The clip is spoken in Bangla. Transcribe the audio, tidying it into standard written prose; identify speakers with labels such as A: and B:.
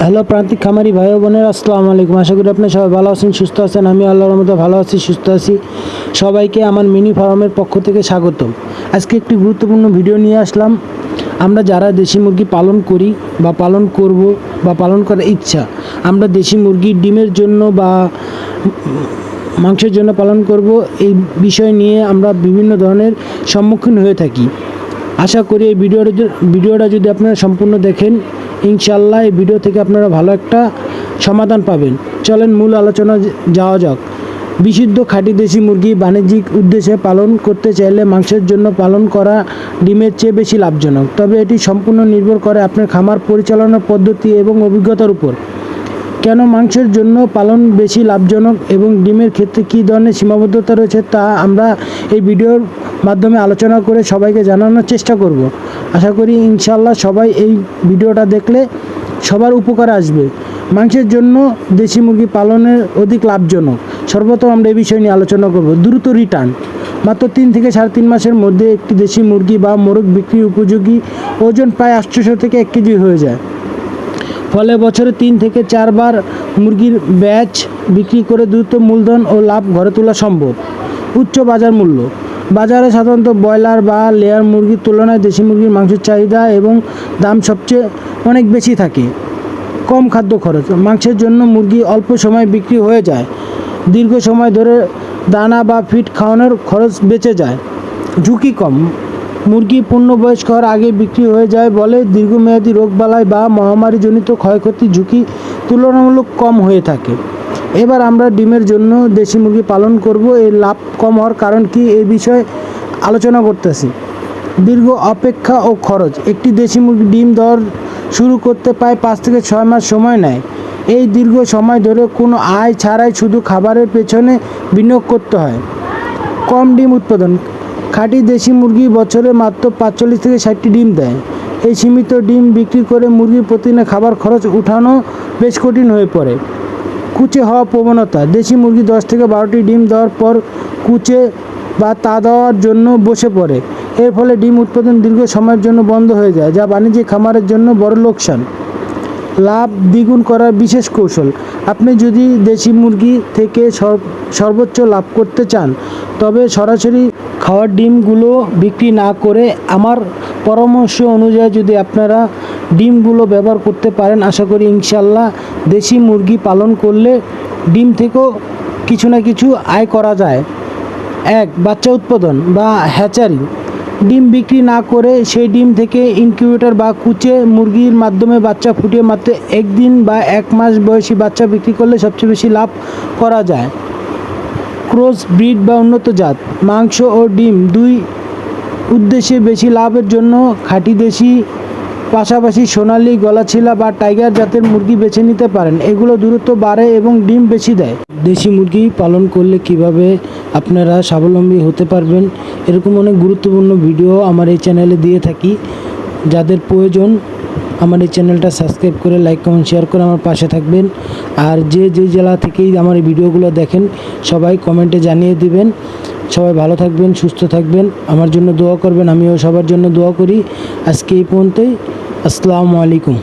A: হ্যালো প্রান্তিক খামারি ভাই ও বোনেরা, আসসালামু আলাইকুম। আশা করি আপনি সবাই ভালো আছেন, সুস্থ আছেন। আমি আল্লাহর রহমতে ভালো আছি, সুস্থ আছি। সবাইকে আমার মিনি ফার্মের পক্ষ থেকে স্বাগতম। আজকে একটি গুরুত্বপূর্ণ ভিডিও নিয়ে আসলাম। আমরা যারা দেশি মুরগি পালন করি বা পালন করব বা পালন করার ইচ্ছা, আমরা দেশি মুরগির ডিমের জন্য বা মাংসের জন্য পালন করব, এই বিষয় নিয়ে আমরা বিভিন্ন ধরনের সম্মুখীন হয়ে থাকি। আশা করি এই ভিডিওটা যদি আপনারা সম্পূর্ণ দেখেন, ইনশাল্লাহ এই ভিডিও থেকে আপনারা ভালো একটা সমাধান পাবেন। চলেন মূল আলোচনা যাওয়া যাক। বিশুদ্ধ খাঁটি দেশি মুরগি বাণিজ্যিক উদ্দেশ্যে পালন করতে চাইলে মাংসের জন্য পালন করা ডিমের চেয়ে বেশি লাভজনক। তবে এটি সম্পূর্ণ নির্ভর করে আপনার খামার পরিচালনার পদ্ধতি এবং অভিজ্ঞতার উপর। কেন মাংসের জন্য পালন বেশি লাভজনক এবং ডিমের ক্ষেত্রে কী ধরনের সীমাবদ্ধতা রয়েছে, তা আমরা এই ভিডিওর মাধ্যমে আলোচনা করে সবাইকে জানানোর চেষ্টা করব। আশা করি ইনশাল্লাহ সবাই এই ভিডিওটা দেখলে সবার উপকার আসবে। মাংসের জন্য দেশি মুরগি পালনের অধিক লাভজনক। সর্বপ্রথম আমরা এই বিষয় নিয়ে আলোচনা করব। দ্রুত রিটার্ন। মাত্র 3 থেকে 3.5 মাসের মধ্যে একটি দেশি মুরগি বা মোরগ বিক্রির উপযোগী। ওজন প্রায় 800 থেকে 1 কেজি হয়ে যায়। ফলে বছরে 3 থেকে 4 বার মুরগির ব্যাচ বিক্রি করে দ্রুত মূলধন ও লাভ ঘরে তোলা সম্ভব। উচ্চ বাজার মূল্য। বাজারে সাধারণত ব্রয়লার বা লেয়ার মুরগির তুলনায় দেশি মুরগির মাংসের চাহিদা এবং দাম সবচেয়ে অনেক বেশি থাকে। কম খাদ্য খরচ। মাংসের জন্য মুরগি অল্প সময় বিক্রি হয়ে যায়। দীর্ঘ সময় ধরে দানা বা ফিড খাওয়ানোর খরচ বেঁচে যায়। ঝুঁকি কম। মুরগি পূর্ণবয়স্ক হওয়ার আগে বিক্রি হয়ে যায় বলে দীর্ঘমেয়াদী রোগবালাই বা মহামারীজনিত ক্ষয়ক্ষতির ঝুঁকি তুলনামূলক কম হয়ে থাকে। এবার আমরা ডিমের জন্য দেশি মুরগি পালন করব। এর লাভ কম হওয়ার কারণ কি, এই বিষয়ে আলোচনা করতেছি। দীর্ঘ অপেক্ষা ও খরচ। একটি দেশি মুরগি ডিম দেওয়ার শুরু করতে প্রায় 5 থেকে 6 মাস সময় নেয়। এই দীর্ঘ সময় ধরে কোনো আয় ছাড়াই শুধু খাবারের পেছনে বিনিয়োগ করতে হয়। কম ডিম উৎপাদন। খাঁটি দেশি মুরগি বছরে মাত্র 45 থেকে 60টি ডিম দেয়। এই সীমিত ডিম বিক্রি করে মুরগির প্রতিদিনের খাবার খরচ উঠানো বেশ কঠিন হয়ে পড়ে। কুচে হওয়া প্রবণতা। দেশি মুরগি 10 থেকে 12টি ডিম দেওয়ার পর কুচে বা তা দেওয়ার জন্য বসে পড়ে। এর ফলে ডিম উৎপাদন দীর্ঘ সময়ের জন্য বন্ধ হয়ে যায়, যা বাণিজ্যিক খামারের জন্য বড় লোকসান। লাভ দ্বিগুণ করার বিশেষ কৌশল। আপনি যদি দেশি মুরগি থেকে সর্বোচ্চ লাভ করতে চান, তবে সরাসরি খাওয়ার ডিমগুলো বিক্রি না করে আমার পরামর্শ অনুযায়ী যদি আপনারা ডিমগুলো ব্যবহার করতে পারেন, আশা করি ইনশাল্লাহ দেশি মুরগি পালন করলে ডিম থেকেও কিছু না কিছু আয় করা যায়। 1. বাচ্চা উৎপাদন বা হ্যাচারি। ডিম বিক্রি না করে সেই ডিম থেকে ইনকিউবেটর বা কুচে মুরগির মাধ্যমে বাচ্চা ফুটিয়ে মাত্র 1 দিন বা 1 মাস বয়সী বাচ্চা বিক্রি করলে সবচেয়ে বেশি লাভ করা যায়। ক্রস ব্রিড বা উন্নত জাত। মাংস ও ডিম দুই উদ্দেশ্যে বেশি লাভের জন্য খাঁটি দেশি পাশাপাশি সোনালী, গলাছিলা বা টাইগার জাতের মুরগি বেছে নিতে পারেন। এগুলো দ্রুত বাড়ে এবং ডিম বেশি দেয়। দেশি মুরগি পালন করলে কিভাবে আপনারা স্বাবলম্বী হতে পারবেন, এরকম অনেক গুরুত্বপূর্ণ ভিডিও আমার এই চ্যানেলে দিয়ে থাকি। যাদের প্রয়োজন আমার এই চ্যানেলটা সাবস্ক্রাইব করে লাইক কমেন্ট শেয়ার করে আমার পাশে থাকবেন। আর যে জেলা থেকেই আমার এই ভিডিওগুলো দেখেন, সবাই কমেন্টে জানিয়ে দিবেন। সবাই ভালো থাকবেন, সুস্থ থাকবেন, আমার জন্য দোয়া করবেন। আমিও সবার জন্য দোয়া করি। আজকে এই পর্যন্তই। আসসালামু আলাইকুম।